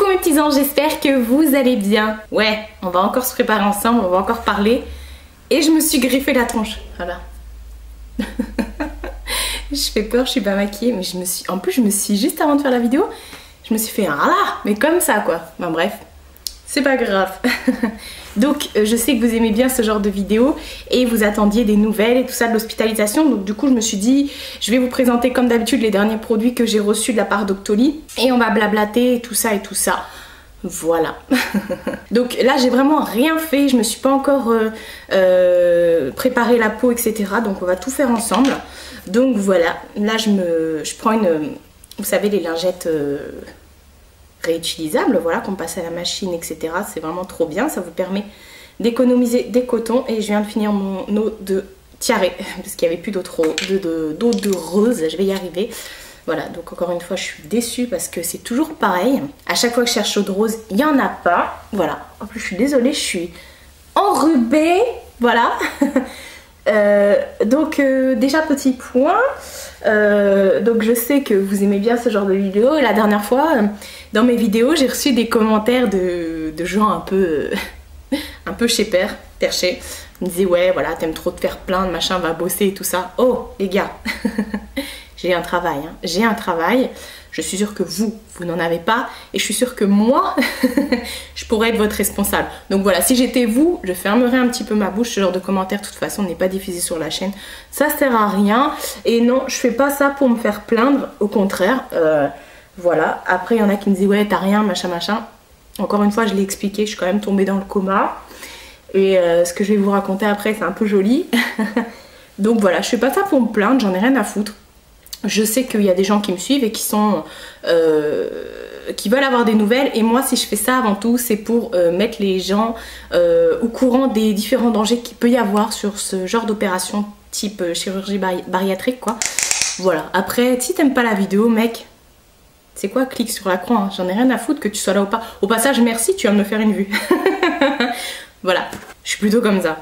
Coucou mes petits anges, j'espère que vous allez bien. Ouais, on va encore se préparer ensemble, on va encore parler. Et je me suis griffé la tronche, voilà. Je fais peur, je suis pas maquillée, mais en plus je me suis, juste avant de faire la vidéo, je me suis fait un là, mais comme ça quoi. Enfin bref, c'est pas grave. Donc je sais que vous aimez bien ce genre de vidéos et vous attendiez des nouvelles et tout ça de l'hospitalisation. Donc du coup je me suis dit, je vais vous présenter comme d'habitude les derniers produits que j'ai reçus de la part d'Octoly. Et on va blablater et tout ça et tout ça. Voilà. Donc là j'ai vraiment rien fait, je me suis pas encore préparé la peau etc. Donc on va tout faire ensemble. Donc voilà, là je prends une, vous savez les lingettes réutilisables, voilà, qu'on passe à la machine etc. C'est vraiment trop bien, ça vous permet d'économiser des cotons. Et je viens de finir mon eau de tiare parce qu'il n'y avait plus d'eau de rose, je vais y arriver. Voilà, donc encore une fois, je suis déçue parce que c'est toujours pareil. À chaque fois que je cherche eau de rose, il n'y en a pas. Voilà, en plus je suis désolée, je suis enrubée. Voilà. Donc déjà petit point. Donc je sais que vous aimez bien ce genre de vidéo. La dernière fois, dans mes vidéos, j'ai reçu des commentaires de gens un peu perchés. Ils me disaient ouais, voilà, t'aimes trop te faire plaindre, machin, va bosser et tout ça. Oh, les gars. J'ai un travail, hein. J'ai un travail, je suis sûre que vous n'en avez pas et je suis sûre que moi, je pourrais être votre responsable. Donc voilà, si j'étais vous, je fermerais un petit peu ma bouche, ce genre de commentaires de toute façon n'est pas diffusé sur la chaîne, ça sert à rien. Et non, je fais pas ça pour me faire plaindre, au contraire, voilà. Après il y en a qui me disent ouais t'as rien, machin machin. Encore une fois je l'ai expliqué, je suis quand même tombée dans le coma. Et ce que je vais vous raconter après c'est un peu joli. Donc voilà, je fais pas ça pour me plaindre, j'en ai rien à foutre. Je sais qu'il y a des gens qui me suivent et qui veulent avoir des nouvelles. Et moi, si je fais ça avant tout, c'est pour mettre les gens au courant des différents dangers qu'il peut y avoir sur ce genre d'opération type chirurgie bariatrique, quoi. Voilà. Après, si t'aimes pas la vidéo, mec, c'est quoi, clique sur la croix. Hein. J'en ai rien à foutre que tu sois là ou pas. Au passage, merci, tu viens de me faire une vue. Voilà. Je suis plutôt comme ça.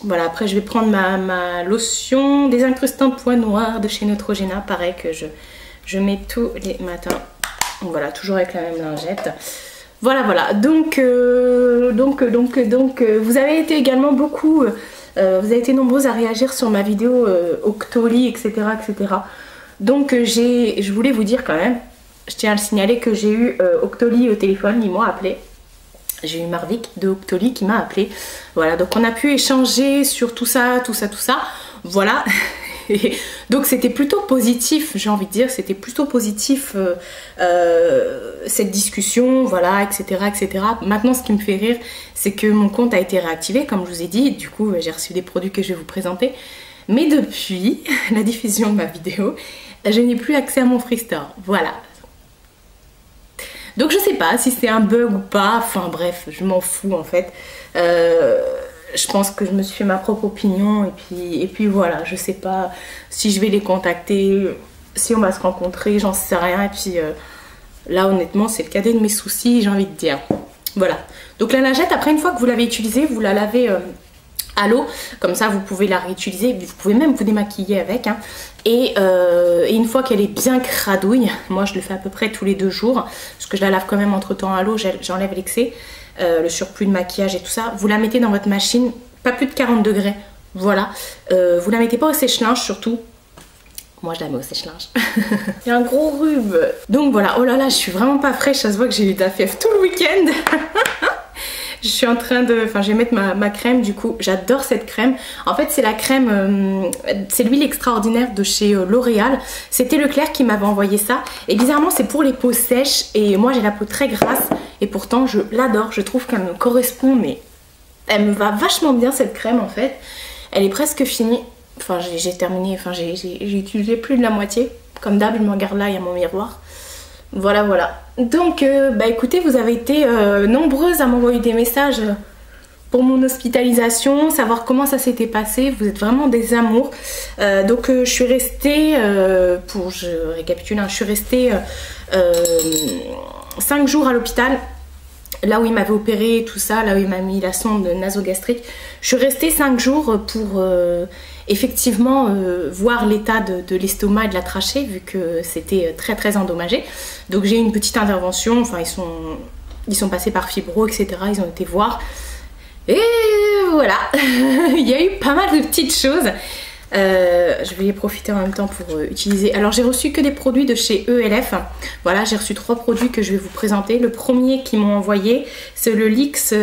Voilà, après je vais prendre ma lotion désincrustant point noir de chez Neutrogena, pareil que je mets tous les matins. Voilà, toujours avec la même lingette. Voilà, voilà. Donc, vous avez été également beaucoup, vous avez été nombreuses à réagir sur ma vidéo Octoly, etc., etc. Donc je voulais vous dire quand même, je tiens à le signaler que j'ai eu Octoly au téléphone, ils m'ont appelé. J'ai eu Marvick de Octoly qui m'a appelé. Voilà, donc on a pu échanger sur tout ça. Voilà. Et donc c'était plutôt positif, j'ai envie de dire. C'était plutôt positif cette discussion, voilà, etc., etc. Maintenant, ce qui me fait rire, c'est que mon compte a été réactivé, comme je vous ai dit. Du coup, j'ai reçu des produits que je vais vous présenter. Mais depuis la diffusion de ma vidéo, je n'ai plus accès à mon Freestore. Voilà. Donc je sais pas si c'est un bug ou pas, enfin bref, je m'en fous en fait. Je pense que je me suis fait ma propre opinion et puis voilà, je sais pas si je vais les contacter, si on va se rencontrer, j'en sais rien. Et puis là honnêtement c'est le cadet de mes soucis, j'ai envie de dire. Voilà, donc la lingette après une fois que vous l'avez utilisée, vous la lavez à l'eau, comme ça vous pouvez la réutiliser, vous pouvez même vous démaquiller avec hein. Et une fois qu'elle est bien cradouille, moi je le fais à peu près tous les 2 jours parce que je la lave quand même entre temps à l'eau, j'enlève l'excès, le surplus de maquillage et tout ça, vous la mettez dans votre machine, pas plus de 40 degrés, voilà, vous la mettez pas au sèche-linge surtout. Moi je la mets au sèche-linge. Il y a un gros rhume. Donc voilà, oh là là, je suis vraiment pas fraîche, ça se voit que j'ai eu de la fièvre tout le week-end. Je suis en train de... Enfin, je vais mettre ma crème, du coup. J'adore cette crème. En fait, c'est la crème... c'est l'huile extraordinaire de chez L'Oréal. C'était Leclerc qui m'avait envoyé ça. Et bizarrement, c'est pour les peaux sèches. Et moi, j'ai la peau très grasse. Et pourtant, je l'adore. Je trouve qu'elle me correspond, mais... Elle me va vachement bien, cette crème, en fait. Elle est presque finie. Enfin, j'ai terminé... Enfin, j'ai utilisé plus de la moitié. Comme d'hab, je me regarde là, il y a mon miroir. Voilà, voilà. Donc, bah écoutez, vous avez été nombreuses à m'envoyer des messages pour mon hospitalisation, savoir comment ça s'était passé. Vous êtes vraiment des amours. Donc, je suis restée, je récapitule, hein, je suis restée 5 jours à l'hôpital. Là où il m'avait opéré, tout ça, là où il m'a mis la sonde nasogastrique. Je suis restée 5 jours pour effectivement voir l'état de l'estomac et de la trachée, vu que c'était très très endommagé. Donc j'ai eu une petite intervention, enfin ils sont Ils sont passés par Fibro, etc. Ils ont été voir. Et voilà, il y a eu pas mal de petites choses. Je vais y profiter en même temps pour utiliser. Alors j'ai reçu que des produits de chez ELF. Voilà, j'ai reçu 3 produits que je vais vous présenter. Le premier qu'ils m'ont envoyé, c'est le Lips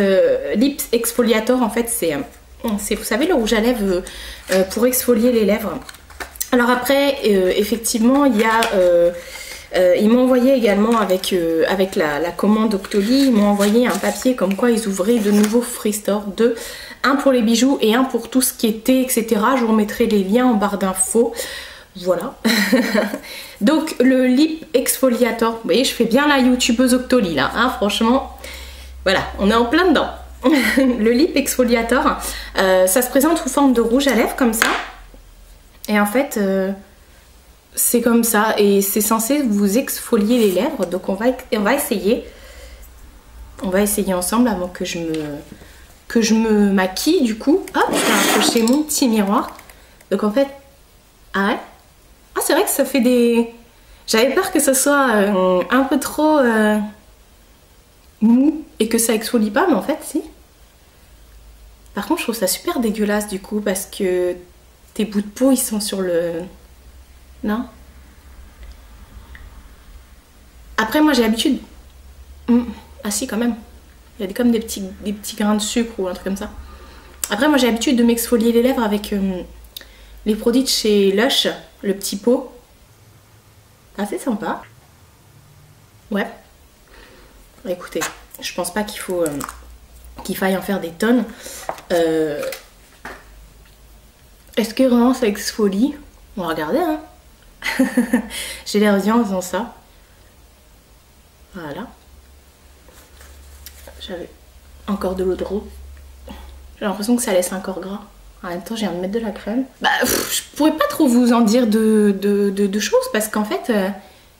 Exfoliator. En fait, c'est vous savez, le rouge à lèvres pour exfolier les lèvres. Alors après, effectivement, il y a... ils m'ont envoyé également avec la commande Octoly, ils m'ont envoyé un papier comme quoi ils ouvraient de nouveaux Freestore 2. Un pour les bijoux et un pour tout ce qui est thé, etc. Je vous remettrai les liens en barre d'infos. Voilà. Donc le Lip Exfoliator. Vous voyez, je fais bien la youtubeuse Octoly là. Hein, franchement, voilà, on est en plein dedans. Le Lip Exfoliator, ça se présente sous forme de rouge à lèvres comme ça. Et en fait, c'est comme ça. Et c'est censé vous exfolier les lèvres. Donc on va essayer. On va essayer ensemble avant que je me maquille du coup. Hop, je vais accrocher mon petit miroir. Donc en fait, ah ouais. Ah, c'est vrai que ça fait des... J'avais peur que ce soit un peu trop mou et que ça exfolie pas, mais en fait si. Par contre, je trouve ça super dégueulasse du coup parce que tes bouts de peau ils sont sur le... Non? Après moi j'ai l'habitude... Ah si, quand même. Il y a comme des petits grains de sucre ou un truc comme ça. Après moi j'ai l'habitude de m'exfolier les lèvres avec les produits de chez Lush, le petit pot. Assez sympa. Ouais. Écoutez, je pense pas qu'il faut qu'il faille en faire des tonnes. Est-ce que vraiment ça exfolie? On va regarder hein. J'ai l'air bien en faisant ça. Voilà. J'avais encore de l'eau de rose. J'ai l'impression que ça laisse un corps gras. En même temps, j'ai envie de mettre de la crème. Bah, je pourrais pas trop vous en dire de choses parce qu'en fait,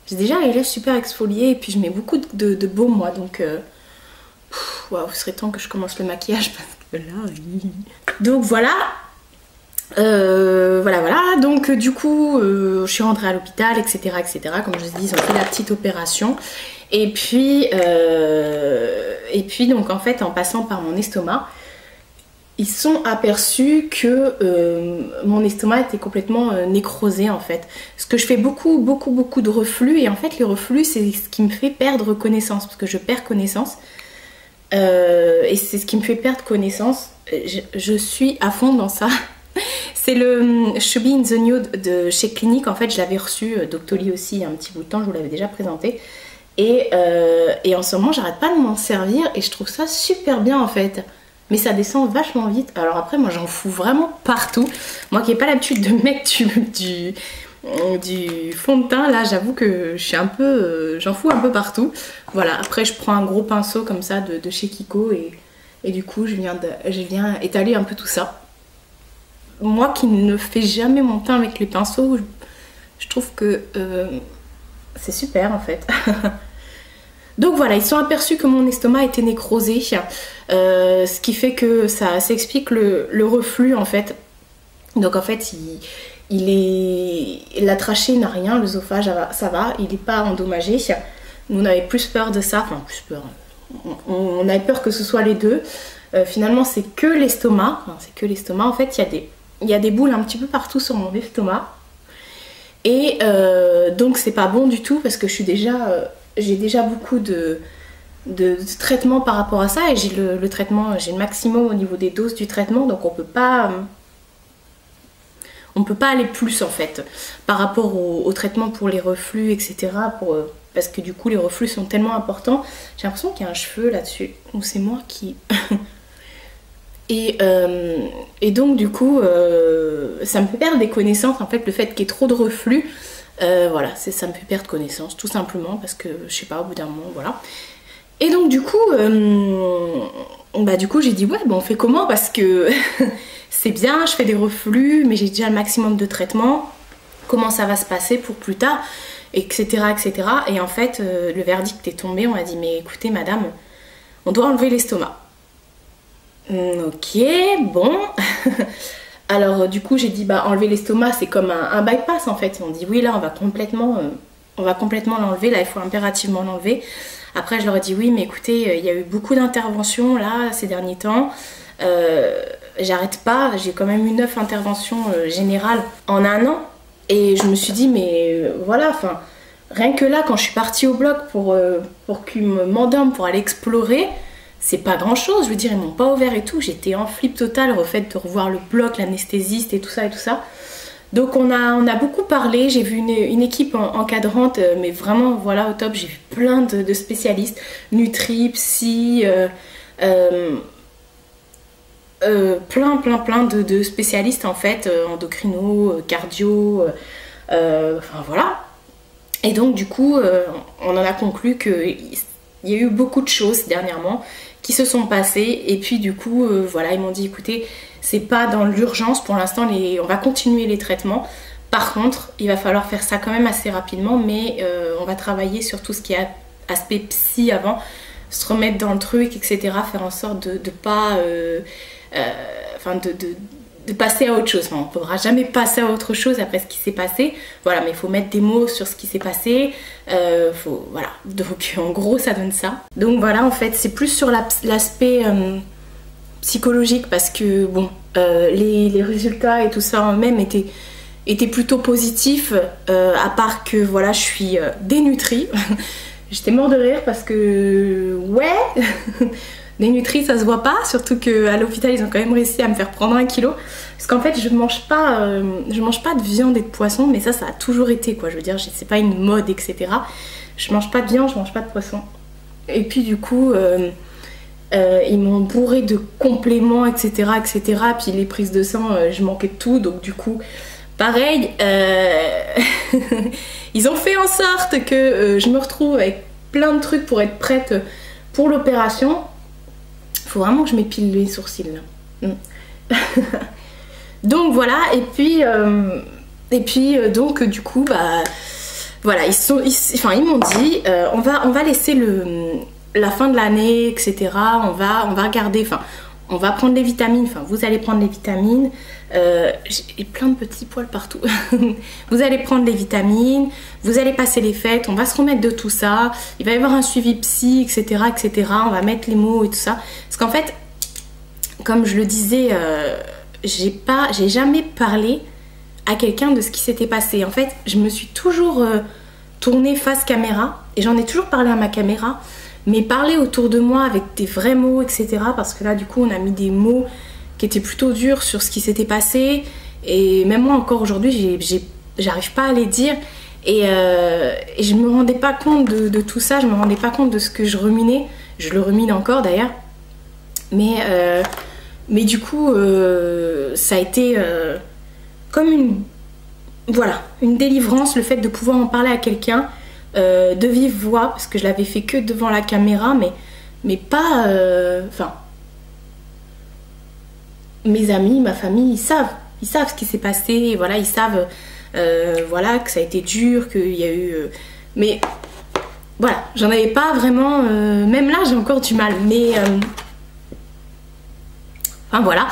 j'ai déjà les lèvres super exfoliées et puis je mets beaucoup de baume moi. Donc, waouh, ce serait temps que je commence le maquillage parce que là... Donc voilà. Voilà. Donc du coup, je suis rentrée à l'hôpital, etc., etc. Comme je vous ai dit, ils ont fait la petite opération. Et puis donc en fait, en passant par mon estomac, ils sont aperçus que mon estomac était complètement nécrosé en fait. Parce que je fais beaucoup de reflux et en fait les reflux c'est ce qui me fait perdre connaissance parce que je perds connaissance. Et c'est ce qui me fait perdre connaissance. Je suis à fond dans ça. C'est le Chubby in the Nude de chez Clinique. En fait je l'avais reçu d'Octoly aussi il y a un petit bout de temps, je vous l'avais déjà présenté. Et en ce moment j'arrête pas de m'en servir et je trouve ça super bien en fait. Mais ça descend vachement vite. Alors après moi j'en fous vraiment partout. Moi qui n'ai pas l'habitude de mettre du fond de teint, là j'avoue que je suis un peu... j'en fous un peu partout. Voilà, après je prends un gros pinceau comme ça de chez Kiko et du coup je viens étaler un peu tout ça. Moi qui ne fais jamais mon teint avec les pinceaux, je trouve que c'est super en fait. Donc voilà, ils sont aperçus que mon estomac était nécrosé, ce qui fait que ça s'explique le reflux en fait. Donc en fait, la trachée n'a rien, l'œsophage ça va, il n'est pas endommagé. Nous on avait plus peur de ça, enfin plus peur, on avait peur que ce soit les deux. Finalement c'est que l'estomac, en fait il y a des boules un petit peu partout sur mon estomac. Et donc c'est pas bon du tout parce que j'ai déjà beaucoup de traitement par rapport à ça et j'ai le traitement, j'ai le maximum au niveau des doses du traitement, donc on peut pas aller plus en fait par rapport au traitement pour les reflux, etc. Parce que du coup les reflux sont tellement importants. J'ai l'impression qu'il y a un cheveu là-dessus, ou c'est moi qui... Et donc du coup ça me fait perdre des connaissances en fait, le fait qu'il y ait trop de reflux. Voilà, ça me fait perdre connaissance tout simplement parce que je sais pas, au bout d'un moment, voilà. Et donc du coup, j'ai dit ouais, bon, on fait comment parce que c'est bien, je fais des reflux, mais j'ai déjà le maximum de traitement. Comment ça va se passer pour plus tard, etc., etc. Et en fait, le verdict est tombé. On m'a dit mais écoutez, madame, on doit enlever l'estomac. Ok, bon. Alors du coup j'ai dit bah enlever l'estomac c'est comme un bypass en fait. On dit oui là on va complètement l'enlever, là il faut impérativement l'enlever. Après je leur ai dit oui mais écoutez, il y a eu beaucoup d'interventions là ces derniers temps. J'arrête pas, j'ai quand même eu 9 interventions générales en un an. Et je me suis dit mais voilà, enfin rien que là quand je suis partie au bloc pour qu'ils m'endorment pour aller explorer, c'est pas grand chose, je veux dire ils m'ont pas ouvert et tout, j'étais en flip total au fait de revoir le bloc, l'anesthésiste et tout ça et tout ça. Donc on a beaucoup parlé, j'ai vu une équipe encadrante, mais vraiment voilà au top, j'ai vu plein de spécialistes, nutri, psy, plein de spécialistes en fait, endocrino, cardio, enfin voilà. Et donc du coup on en a conclu qu'il y a eu beaucoup de choses dernièrement qui se sont passées et puis du coup voilà ils m'ont dit écoutez c'est pas dans l'urgence pour l'instant, on va continuer les traitements, par contre il va falloir faire ça quand même assez rapidement mais on va travailler sur tout ce qui est aspect psy avant, se remettre dans le truc etc, faire en sorte de pas de passer à autre chose. Enfin, on ne pourra jamais passer à autre chose après ce qui s'est passé. Voilà, mais il faut mettre des mots sur ce qui s'est passé. Voilà, donc en gros ça donne ça. Donc voilà, en fait c'est plus sur l'aspect psychologique parce que bon, les résultats et tout ça en eux-mêmes étaient plutôt positifs, à part que voilà, je suis dénutrie. J'étais mort de rire parce que ouais. Dénutrie, ça se voit pas, surtout qu'à l'hôpital ils ont quand même réussi à me faire prendre 1 kilo. Parce qu'en fait je mange pas de viande et de poisson, mais ça a toujours été quoi, je veux dire, c'est pas une mode etc. Je mange pas de viande, je mange pas de poisson. Et puis du coup, ils m'ont bourré de compléments etc. Puis les prises de sang, je manquais de tout, donc du coup, pareil, ils ont fait en sorte que je me retrouve avec plein de trucs pour être prête pour l'opération. Faut vraiment que je m'épile les sourcils là. Donc voilà, et puis donc du coup bah voilà, ils m'ont dit on va laisser la fin de l'année etc, on va regarder, enfin on va prendre les vitamines, enfin vous allez prendre les vitamines, j'ai plein de petits poils partout. Vous allez prendre les vitamines, vous allez passer les fêtes, on va se remettre de tout ça, il va y avoir un suivi psy etc, on va mettre les mots et tout ça, parce qu'en fait comme je le disais, j'ai jamais parlé à quelqu'un de ce qui s'était passé. En fait je me suis toujours tournée face caméra et j'en ai toujours parlé à ma caméra, mais parler autour de moi avec des vrais mots etc, parce que là du coup on a mis des mots qui étaient plutôt durs sur ce qui s'était passé et même moi encore aujourd'hui j'arrive pas à les dire et je me rendais pas compte de tout ça, je me rendais pas compte de ce que je ruminais, je le rumine encore d'ailleurs, mais du coup ça a été comme une délivrance, le fait de pouvoir en parler à quelqu'un de vive voix, parce que je l'avais fait que devant la caméra mais pas enfin mes amis, ma famille, ils savent ce qui s'est passé, voilà, ils savent voilà, que ça a été dur, qu'il y a eu mais voilà, j'en avais pas vraiment même là j'ai encore du mal, mais enfin voilà,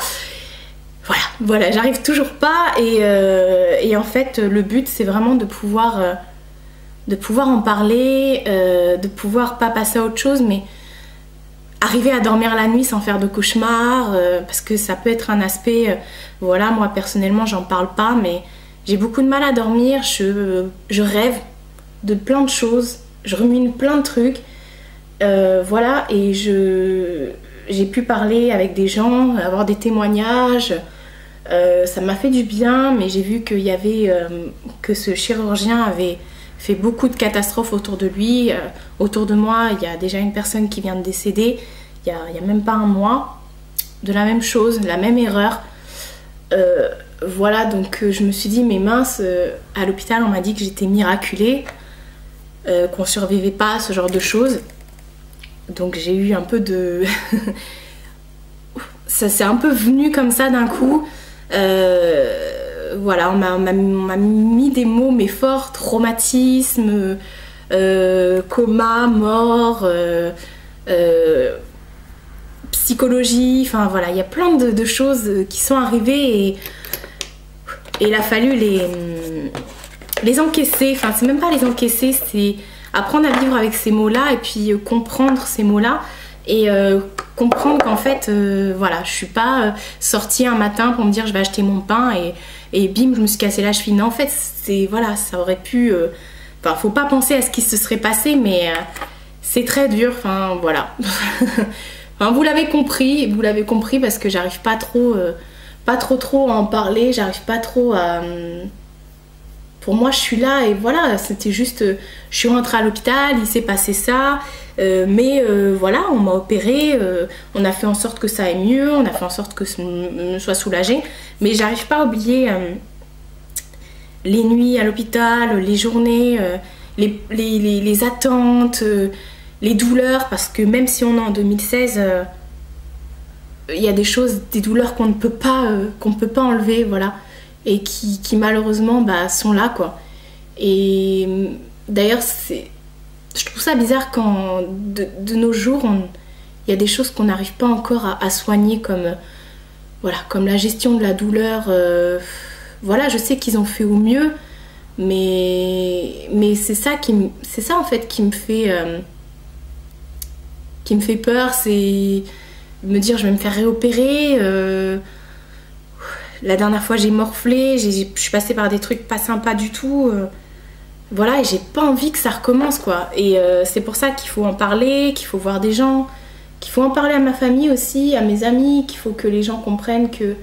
j'arrive toujours pas et en fait le but c'est vraiment de pouvoir en parler, de pouvoir pas passer à autre chose, mais arriver à dormir la nuit sans faire de cauchemars, parce que ça peut être un aspect, voilà, moi personnellement j'en parle pas, mais j'ai beaucoup de mal à dormir, je rêve de plein de choses, je rumine plein de trucs, voilà, et j'ai pu parler avec des gens, avoir des témoignages, ça m'a fait du bien, mais j'ai vu qu'il y avait, que ce chirurgien avait fait beaucoup de catastrophes autour de lui. Autour de moi, il y a déjà une personne qui vient de décéder, il y a même pas un mois, de la même chose, la même erreur. Voilà, donc je me suis dit, mais mince, à l'hôpital on m'a dit que j'étais miraculée, qu'on survivait pas à ce genre de choses. Donc j'ai eu un peu de... ça s'est un peu venu comme ça d'un coup. Voilà, on m'a mis des mots mais forts, traumatisme, coma, mort, psychologie, enfin voilà, il y a plein de choses qui sont arrivées et il a fallu les encaisser, enfin c'est même pas les encaisser, c'est apprendre à vivre avec ces mots-là et puis comprendre ces mots-là et comprendre qu'en fait, voilà, je suis pas sortie un matin pour me dire je vais acheter mon pain et bim, je me suis cassé la cheville. Non, en fait, c'est voilà, ça aurait pu... Enfin, faut pas penser à ce qui se serait passé, mais c'est très dur, enfin, voilà. Enfin, vous l'avez compris parce que j'arrive pas trop à en parler, j'arrive pas trop à... Pour moi, je suis là et voilà, c'était juste... je suis rentrée à l'hôpital, il s'est passé ça, mais voilà, on m'a opérée, on a fait en sorte que ça aille mieux, on a fait en sorte que je me sois soulagée, mais j'arrive pas à oublier les nuits à l'hôpital, les journées, les attentes, les douleurs, parce que même si on est en 2016... il y a des choses, des douleurs qu'on ne peut pas enlever, voilà, et qui malheureusement bah, sont là, quoi. Et d'ailleurs, je trouve ça bizarre quand de nos jours, il y a des choses qu'on n'arrive pas encore à soigner, comme, voilà, comme la gestion de la douleur. Voilà, je sais qu'ils ont fait au mieux, mais c'est ça en fait qui me fait peur, c'est me dire je vais me faire réopérer. La dernière fois j'ai morflé, je suis passée par des trucs pas sympas du tout. Voilà, et j'ai pas envie que ça recommence, quoi. Et c'est pour ça qu'il faut en parler, qu'il faut voir des gens, qu'il faut en parler à ma famille aussi, à mes amis, qu'il faut que les gens comprennent que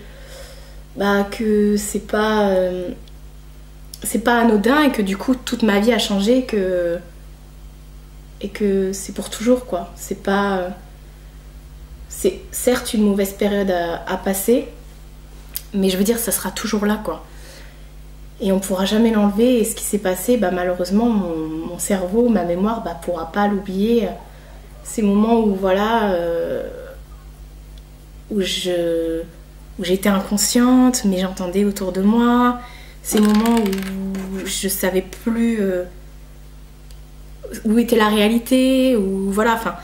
c'est pas anodin et que du coup toute ma vie a changé, et que c'est pour toujours, quoi. C'est pas... c'est certes une mauvaise période à passer, mais je veux dire, ça sera toujours là, quoi. Et on pourra jamais l'enlever. Et ce qui s'est passé, bah, malheureusement, mon cerveau, ma mémoire, bah, pourra pas l'oublier. Ces moments où, voilà, où j'étais inconsciente, mais j'entendais autour de moi. Ces moments où je savais plus où était la réalité, où, voilà, enfin...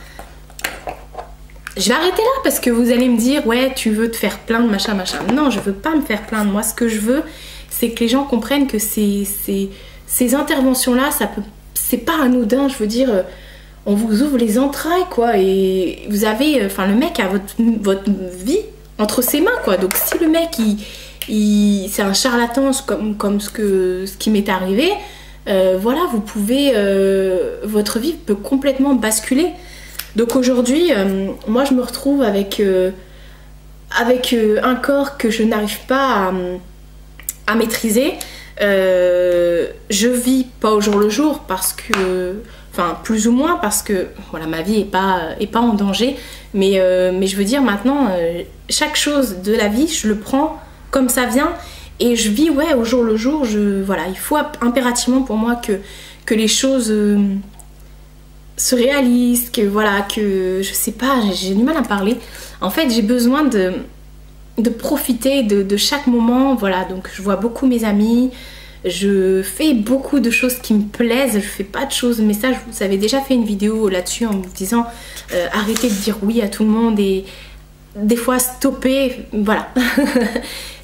Je vais arrêter là parce que vous allez me dire ouais, tu veux te faire plaindre, machin. Non, je veux pas me faire plaindre. Moi, ce que je veux, c'est que les gens comprennent que ces interventions-là, c'est pas anodin. Je veux dire, on vous ouvre les entrailles, quoi. Et vous avez, enfin, le mec a votre vie entre ses mains, quoi. Donc si le mec, c'est un charlatan comme ce qui m'est arrivé, voilà, vous pouvez, votre vie peut complètement basculer. Donc aujourd'hui, moi je me retrouve avec un corps que je n'arrive pas à maîtriser. Je vis pas au jour le jour parce que, enfin plus ou moins parce que voilà, ma vie est pas en danger. Mais je veux dire maintenant, chaque chose de la vie, je le prends comme ça vient et je vis ouais au jour le jour. Voilà, il faut impérativement pour moi que les choses se réalise, que voilà, que je sais pas, j'ai du mal à parler. En fait, j'ai besoin de profiter de chaque moment, voilà. Donc je vois beaucoup mes amis, je fais beaucoup de choses qui me plaisent, je fais pas de choses, mais ça, je vous avais déjà fait une vidéo là-dessus en vous disant arrêtez de dire oui à tout le monde et des fois stopper, voilà.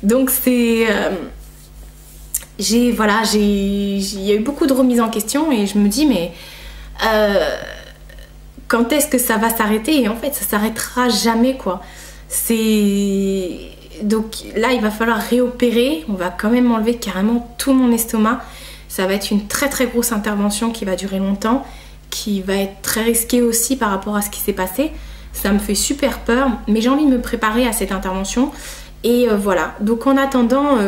Donc c'est... il y a eu beaucoup de remises en question et je me dis mais quand est-ce que ça va s'arrêter? Et en fait ça s'arrêtera jamais, quoi. Donc là il va falloir réopérer, on va quand même enlever carrément tout mon estomac. Ça va être une très très grosse intervention qui va durer longtemps, qui va être très risquée aussi par rapport à ce qui s'est passé. Ça me fait super peur, mais j'ai envie de me préparer à cette intervention. Et voilà, donc en attendant,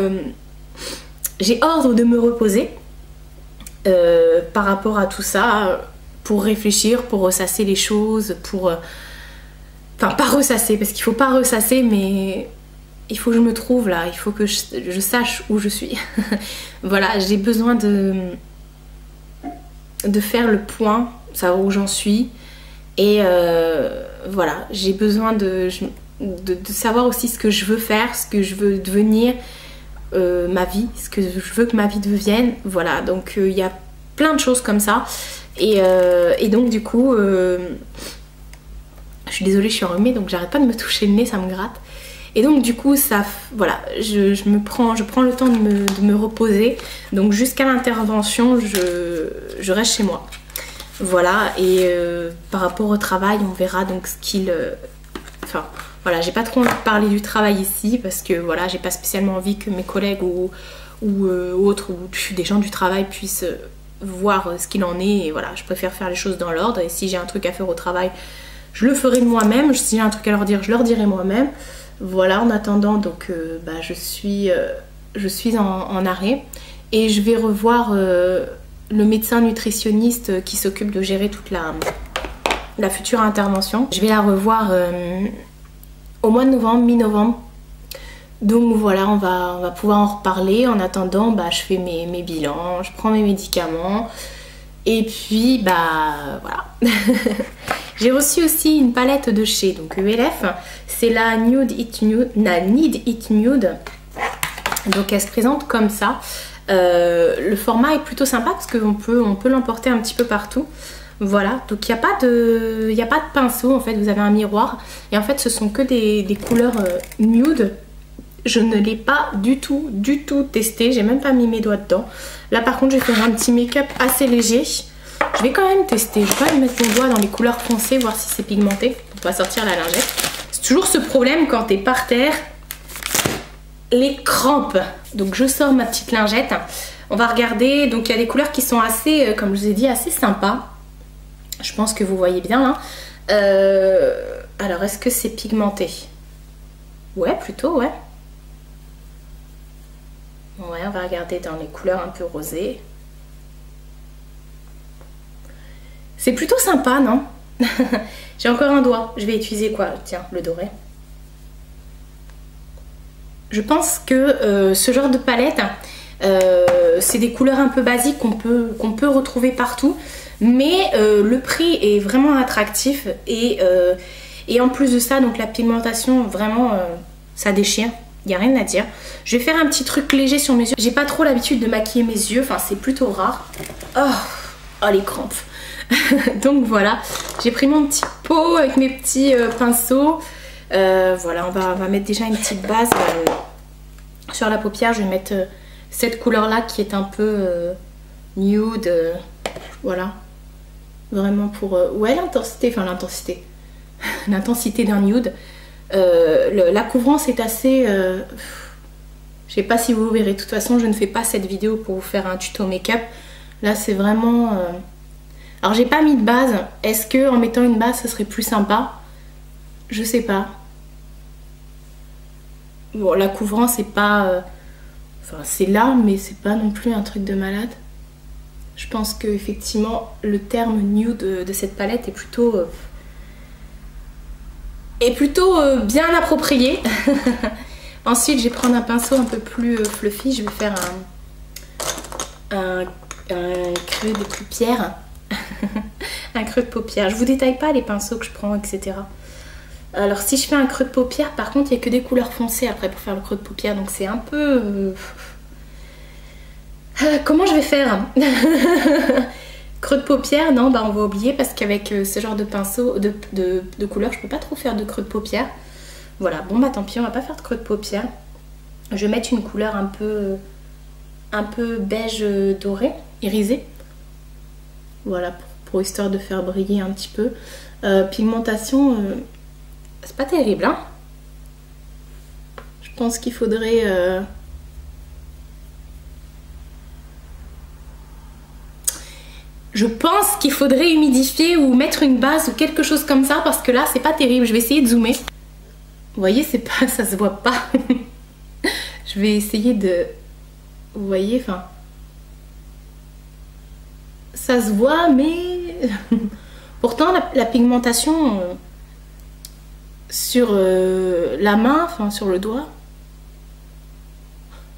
j'ai ordre de me reposer par rapport à tout ça, pour réfléchir, pour ressasser les choses, pour... Enfin, pas ressasser, parce qu'il faut pas ressasser, mais il faut que je me trouve là, il faut que je sache où je suis. Voilà, j'ai besoin de faire le point, savoir où j'en suis. Et voilà, j'ai besoin de savoir aussi ce que je veux faire, ce que je veux devenir, ma vie, ce que je veux que ma vie devienne. Voilà, donc il y a plein de choses comme ça. Et donc du coup, je suis désolée, je suis enrhumée, donc j'arrête pas de me toucher le nez, ça me gratte. Et donc du coup, ça, voilà, je prends le temps de me reposer. Donc jusqu'à l'intervention, je reste chez moi. Voilà, et par rapport au travail, on verra donc ce qu'il... Enfin, voilà, j'ai pas trop envie de parler du travail ici parce que voilà, j'ai pas spécialement envie que mes collègues ou autres, ou des gens du travail puissent voir ce qu'il en est. Et voilà, je préfère faire les choses dans l'ordre. Et si j'ai un truc à faire au travail, je le ferai de moi-même. Si j'ai un truc à leur dire, je leur dirai moi-même. Voilà, en attendant, donc bah, je suis en arrêt. Et je vais revoir le médecin nutritionniste qui s'occupe de gérer toute la future intervention. Je vais la revoir au mois de novembre, mi-novembre. Donc voilà, on va pouvoir en reparler. En attendant, bah, je fais mes bilans, je prends mes médicaments. Et puis, bah voilà. J'ai reçu aussi une palette de chez donc ELF. C'est la Need It Nude. Donc elle se présente comme ça. Le format est plutôt sympa parce qu'on peut l'emporter un petit peu partout. Voilà, donc il n'y a pas de pinceau en fait, vous avez un miroir. Et en fait ce sont que des couleurs nude. Je ne l'ai pas du tout testé, j'ai même pas mis mes doigts dedans. Là par contre je vais faire un petit make-up assez léger. Je vais quand même tester, je vais quand même mettre mon doigt dans les couleurs foncées, voir si c'est pigmenté. On va sortir la lingette. C'est toujours ce problème quand t'es par terre, les crampes. Donc je sors ma petite lingette. On va regarder, donc il y a des couleurs qui sont assez, comme je vous ai dit, assez sympas. Je pense que vous voyez bien là. Alors est-ce que c'est pigmenté? Ouais, plutôt, ouais. Ouais, on va regarder dans les couleurs un peu rosées. C'est plutôt sympa, non? J'ai encore un doigt. Je vais utiliser quoi? Tiens, le doré. Je pense que ce genre de palette, c'est des couleurs un peu basiques qu'on peut retrouver partout. Mais le prix est vraiment attractif. Et en plus de ça, donc la pigmentation, vraiment, ça déchire. Il n'y a rien à dire. Je vais faire un petit truc léger sur mes yeux. J'ai pas trop l'habitude de maquiller mes yeux. Enfin, c'est plutôt rare. Oh, les crampes. Donc voilà. J'ai pris mon petit pot avec mes petits pinceaux. Voilà, on va mettre déjà une petite base sur la paupière. Je vais mettre cette couleur-là qui est un peu nude. Voilà. Vraiment pour... ouais, l'intensité. Enfin, l'intensité. L'intensité d'un nude. La couvrance est assez... je sais pas si vous verrez. De toute façon, je ne fais pas cette vidéo pour vous faire un tuto make-up. Là, c'est vraiment... Alors, j'ai pas mis de base. Est-ce que en mettant une base, ça serait plus sympa? Je sais pas. Bon, la couvrance, c'est pas... Enfin, c'est là, mais c'est pas non plus un truc de malade. Je pense que effectivement, le terme nude de cette palette est plutôt... bien approprié. Ensuite, je vais prendre un pinceau un peu plus fluffy. Je vais faire un creux de paupières. Un creux de paupières. Je vous détaille pas les pinceaux que je prends, etc. Alors, si je fais un creux de paupières, par contre, il n'y a que des couleurs foncées après pour faire le creux de paupières. Donc, c'est un peu... comment je vais faire? Creux de paupières, non, bah on va oublier parce qu'avec ce genre de pinceau, de couleur, je peux pas trop faire de creux de paupières. Voilà, bon bah tant pis, on va pas faire de creux de paupières. Je vais mettre une couleur un peu beige doré, irisé. Voilà, pour histoire de faire briller un petit peu. Pigmentation, c'est pas terrible, hein. Je pense qu'il faudrait... Je pense qu'il faudrait humidifier ou mettre une base ou quelque chose comme ça parce que là c'est pas terrible. Je vais essayer de zoomer. Vous voyez, c'est pas, ça se voit pas. Je vais essayer de... Vous voyez, enfin... Ça se voit, mais... Pourtant, la pigmentation sur la main, enfin sur le doigt...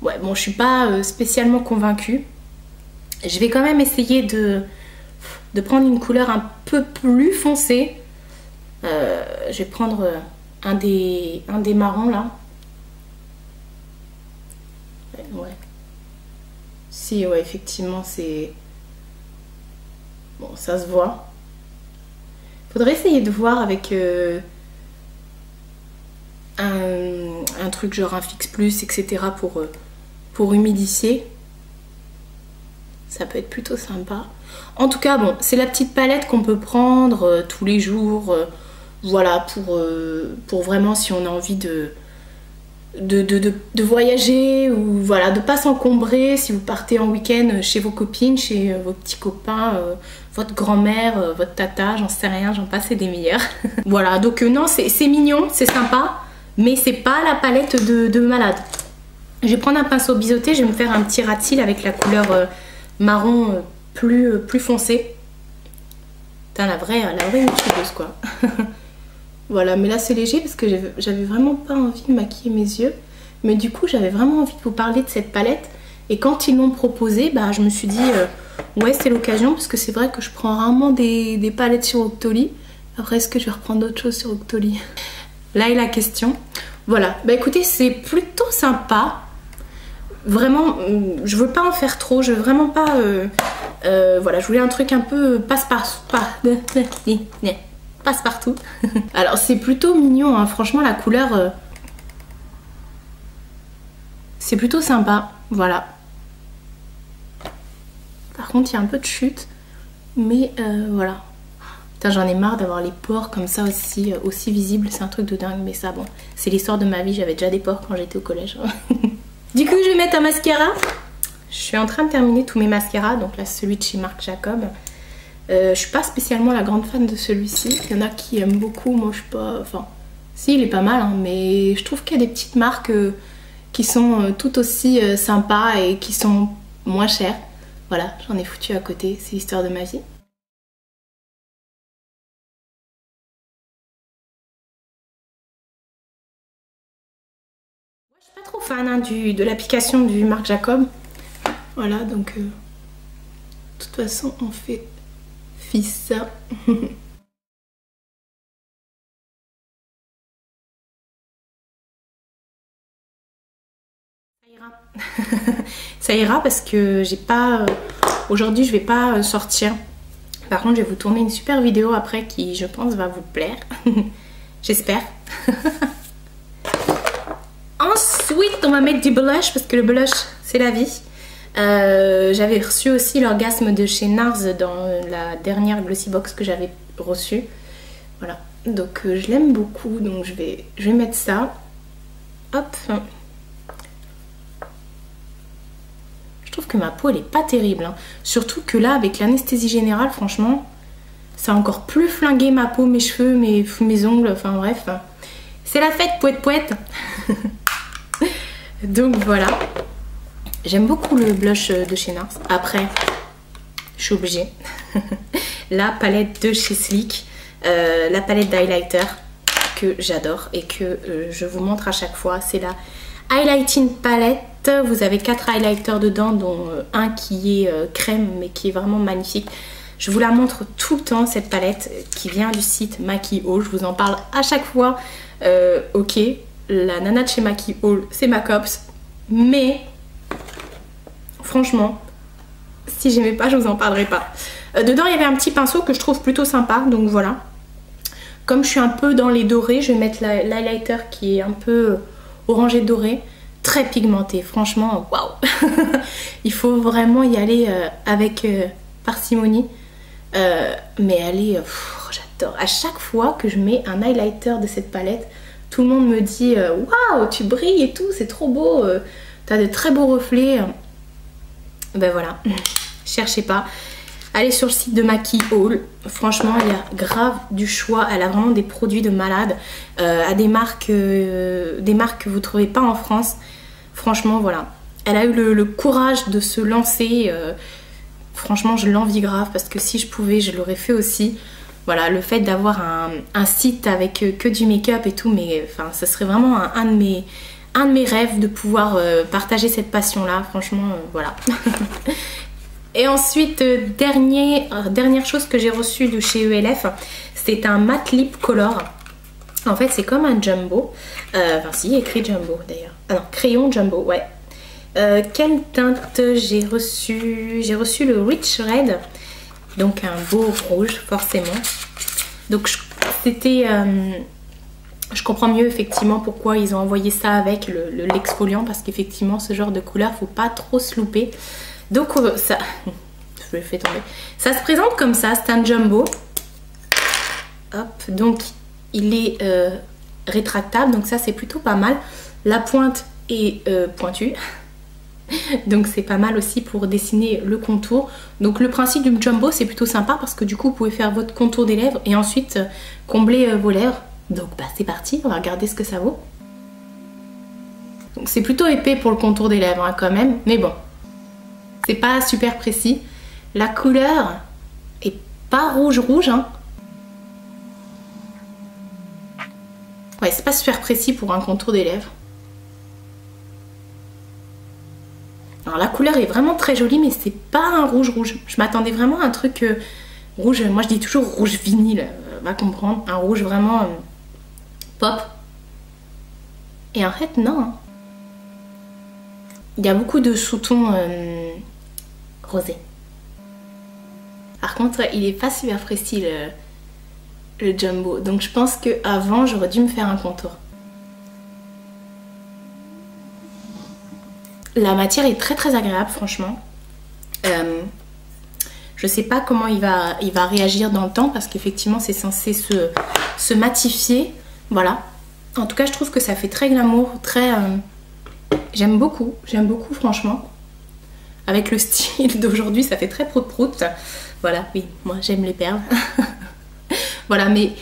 Ouais, bon, je suis pas spécialement convaincue. Je vais quand même essayer de prendre une couleur un peu plus foncée. Je vais prendre un des marrons là. Ouais. Si, ouais, effectivement, c'est... Bon, ça se voit. Faudrait essayer de voir avec un truc genre un Fix Plus, etc. pour humidifier. Ça peut être plutôt sympa. En tout cas, bon, c'est la petite palette qu'on peut prendre tous les jours. Voilà, pour vraiment si on a envie de voyager ou voilà, de pas s'encombrer si vous partez en week-end chez vos copines, chez vos petits copains, votre grand-mère, votre tata, j'en sais rien, j'en passe des meilleurs. Voilà, donc non, c'est mignon, c'est sympa, mais c'est pas la palette de malade. Je vais prendre un pinceau biseauté, je vais me faire un petit ras de cils avec la couleur marron plus foncé. Putain, la vraie youtubeuse quoi. Voilà, mais là c'est léger parce que j'avais vraiment pas envie de maquiller mes yeux. Mais du coup, j'avais vraiment envie de vous parler de cette palette. Et quand ils l'ont proposée, bah, je me suis dit, ouais, c'est l'occasion. Parce que c'est vrai que je prends rarement des palettes sur Octoly. Après, est-ce que je vais reprendre d'autres choses sur Octoly? Là est la question. Voilà, bah écoutez, c'est plutôt sympa. Vraiment, je veux pas en faire trop. Je veux vraiment pas... voilà, je voulais un truc un peu passe-partout. Alors c'est plutôt mignon, hein. Franchement la couleur c'est plutôt sympa, voilà. Par contre il y a un peu de chute, mais voilà. Putain, j'en ai marre d'avoir les pores comme ça aussi visibles, c'est un truc de dingue, mais ça bon, c'est l'histoire de ma vie, j'avais déjà des pores quand j'étais au collège. Du coup je vais mettre un mascara. Je suis en train de terminer tous mes mascaras, donc là celui de chez Marc Jacob. Je suis pas spécialement la grande fan de celui-ci. Il y en a qui aiment beaucoup, moi je suis pas... Enfin, si, il est pas mal, hein, mais je trouve qu'il y a des petites marques qui sont tout aussi sympas et qui sont moins chères. Voilà, j'en ai foutu à côté, c'est l'histoire de ma vie. Moi, je suis pas trop fan hein, de l'application du Marc Jacob. Voilà, donc... de toute façon, on fait... ça. Ça ira parce que j'ai pas... Aujourd'hui, je vais pas sortir. Par contre, je vais vous tourner une super vidéo après qui, je pense, va vous plaire. J'espère. Ensuite, on va mettre du blush parce que le blush, c'est la vie. J'avais reçu aussi l'orgasme de chez NARS dans la dernière Glossy Box que j'avais reçue. Voilà, donc je l'aime beaucoup, donc je vais mettre ça. Hop. Je trouve que ma peau elle est pas terrible, hein. Surtout que là avec l'anesthésie générale, franchement, ça a encore plus flingué ma peau, mes cheveux, mes ongles, enfin bref. C'est la fête, poète. Donc voilà. J'aime beaucoup le blush de chez NARS. Après, je suis obligée. La palette de chez Sleek. La palette d'highlighter que j'adore et que je vous montre à chaque fois. C'est la Highlighting Palette. Vous avez 4 highlighters dedans, dont un qui est crème, mais qui est vraiment magnifique. Je vous la montre tout le temps, cette palette qui vient du site Maki Haul. Je vous en parle à chaque fois. Ok, la nana de chez Maki Haul, c'est ma copse. Mais... franchement, si j'aimais pas, je vous en parlerai pas. Dedans, il y avait un petit pinceau que je trouve plutôt sympa, donc voilà. Comme je suis un peu dans les dorés, je vais mettre l'highlighter qui est un peu orangé doré, très pigmenté. Franchement, waouh. Il faut vraiment y aller avec parcimonie. Mais elle est... j'adore. À chaque fois que je mets un highlighter de cette palette, tout le monde me dit waouh, tu brilles et tout, c'est trop beau. T'as de très beaux reflets. Ben voilà, cherchez pas. Allez sur le site de Maki Haul. Franchement, il y a grave du choix. Elle a vraiment des produits de malade. À des marques que vous ne trouvez pas en France. Franchement, voilà. Elle a eu le courage de se lancer. Franchement, je l'envie grave parce que si je pouvais, je l'aurais fait aussi. Voilà, le fait d'avoir un site avec que du make-up et tout, mais enfin, ça serait vraiment un de mes rêves de pouvoir partager cette passion-là. Franchement, voilà. Et ensuite, dernière chose que j'ai reçue de chez ELF, c'est un matte lip color. En fait, c'est comme un jumbo. Enfin, si, il y a écrit jumbo d'ailleurs. Ah non, crayon jumbo, ouais. Quelle teinte j'ai reçu? J'ai reçu le Rich Red. Donc un beau rouge, forcément. Donc c'était... je comprends mieux effectivement pourquoi ils ont envoyé ça avec l'exfoliant. Parce qu'effectivement, ce genre de couleur, faut pas trop se louper. Donc ça... je le fais tomber. Ça se présente comme ça, c'est un jumbo. Hop, donc il est rétractable, donc ça c'est plutôt pas mal. La pointe est pointue. Donc c'est pas mal aussi pour dessiner le contour. Donc le principe du jumbo c'est plutôt sympa parce que du coup vous pouvez faire votre contour des lèvres et ensuite combler vos lèvres. Donc bah, c'est parti, on va regarder ce que ça vaut. Donc c'est plutôt épais pour le contour des lèvres hein, quand même, mais bon, c'est pas super précis. La couleur est pas rouge hein. Ouais, c'est pas super précis pour un contour des lèvres. Alors la couleur est vraiment très jolie, mais c'est pas un rouge. Je m'attendais vraiment à un truc rouge, moi je dis toujours rouge vinyle, va comprendre. Un rouge vraiment pop. Et en fait non. Hein. Il y a beaucoup de sous-tons rosés. Par contre, il est pas super précis le jumbo. Donc je pense qu'avant j'aurais dû me faire un contour. La matière est très agréable franchement. Je sais pas comment il va réagir dans le temps parce qu'effectivement c'est censé se matifier. Voilà. En tout cas je trouve que ça fait très glamour, très... j'aime beaucoup franchement. Avec le style d'aujourd'hui ça fait très prout-prout. Voilà, oui, moi j'aime les perles. Voilà, mais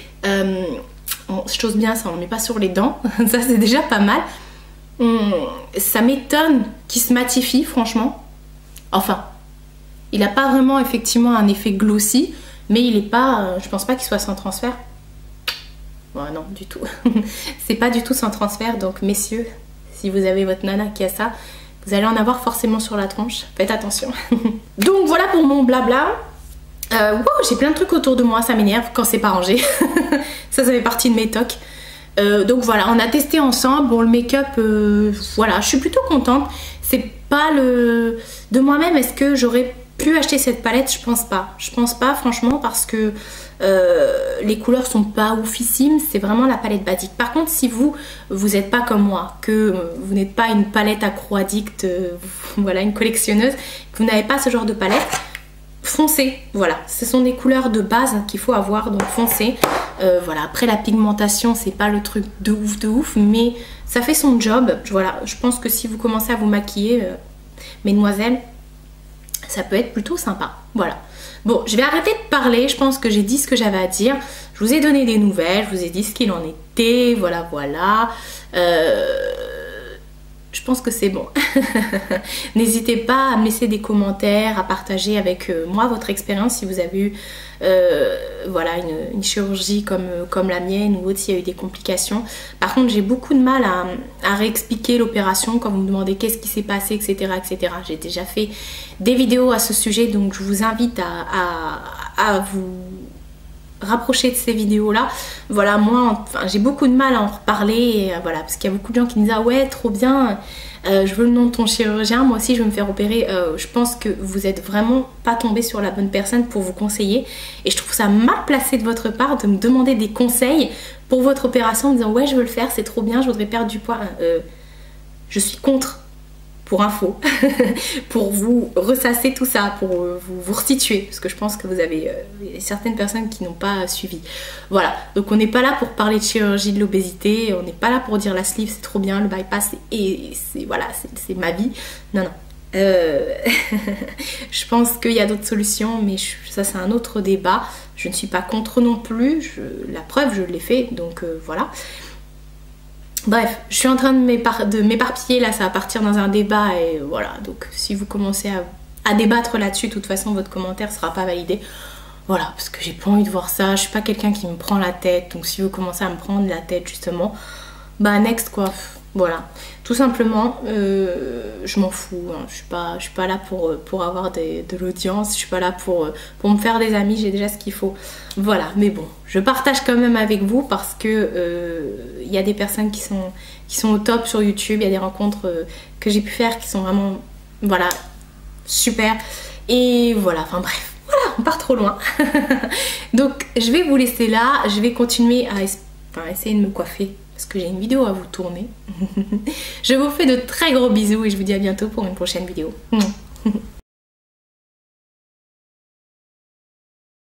chose bien, ça on ne met pas sur les dents. Ça c'est déjà pas mal. Ça m'étonne qu'il se matifie franchement. Enfin, il n'a pas vraiment effectivement un effet glossy, mais il est pas, je pense pas qu'il soit sans transfert. Bon, non, du tout. C'est pas du tout sans transfert, donc messieurs, si vous avez votre nana qui a ça, vous allez en avoir forcément sur la tronche. Faites attention. Donc voilà pour mon blabla. Wow, j'ai plein de trucs autour de moi, ça m'énerve quand c'est pas rangé. Ça fait partie de mes tocs. Donc voilà, on a testé ensemble. Bon, le make-up, voilà, je suis plutôt contente. C'est pas le... De moi-même, est-ce que j'aurais pu acheter cette palette? Je pense pas. Je pense pas, franchement, parce que les couleurs sont pas oufissimes. C'est vraiment la palette basique. Par contre, si vous n'êtes pas comme moi, que vous n'êtes pas une palette accro addict, voilà, une collectionneuse, que vous n'avez pas ce genre de palette, foncez, voilà, ce sont des couleurs de base qu'il faut avoir, donc foncez. Voilà, après la pigmentation c'est pas le truc de ouf, mais ça fait son job. Voilà, je pense que si vous commencez à vous maquiller, mesdemoiselles, ça peut être plutôt sympa. Voilà. Bon, je vais arrêter de parler, je pense que j'ai dit ce que j'avais à dire. Je vous ai donné des nouvelles, je vous ai dit ce qu'il en était, voilà. Je pense que c'est bon. N'hésitez pas à me laisser des commentaires, à partager avec moi votre expérience si vous avez eu voilà, une chirurgie comme la mienne ou autre, s'il y a eu des complications. Par contre, j'ai beaucoup de mal à réexpliquer l'opération quand vous me demandez qu'est-ce qui s'est passé, etc. etc. J'ai déjà fait des vidéos à ce sujet, donc je vous invite à vous rapprocher de ces vidéos là. Voilà, moi enfin, j'ai beaucoup de mal à en reparler et, voilà, parce qu'il y a beaucoup de gens qui me disent ah ouais trop bien, je veux le nom de ton chirurgien, moi aussi je veux me faire opérer. Je pense que vous êtes vraiment pas tombé sur la bonne personne pour vous conseiller et je trouve ça mal placé de votre part de me demander des conseils pour votre opération en me disant ouais je veux le faire, c'est trop bien, je voudrais perdre du poids. Je suis contre, pour info, pour vous ressasser tout ça, pour vous resituer, parce que je pense que vous avez certaines personnes qui n'ont pas suivi. Voilà, donc on n'est pas là pour parler de chirurgie de l'obésité, on n'est pas là pour dire la sleeve c'est trop bien, le bypass et c'est voilà, c'est ma vie. Non, non. Je pense qu'il y a d'autres solutions, mais ça c'est un autre débat. Je ne suis pas contre non plus, la preuve je l'ai fait, donc voilà. Bref, je suis en train de m'éparpiller, là ça va partir dans un débat et voilà, donc si vous commencez à débattre là-dessus, de toute façon votre commentaire sera pas validé. Voilà, parce que j'ai pas envie de voir ça, je suis pas quelqu'un qui me prend la tête, donc si vous commencez à me prendre la tête justement, bah next quoi, voilà. Tout simplement, je m'en fous, hein. Je suis pas là pour avoir de l'audience, je suis pas là pour me faire des amis, j'ai déjà ce qu'il faut. Voilà, mais bon, je partage quand même avec vous parce que y a des personnes qui sont au top sur YouTube, il y a des rencontres que j'ai pu faire qui sont vraiment, voilà, super. Et voilà, enfin bref, voilà, on part trop loin. Donc je vais vous laisser là, je vais continuer à essayer de me coiffer. Parce que j'ai une vidéo à vous tourner. Je vous fais de très gros bisous et je vous dis à bientôt pour une prochaine vidéo.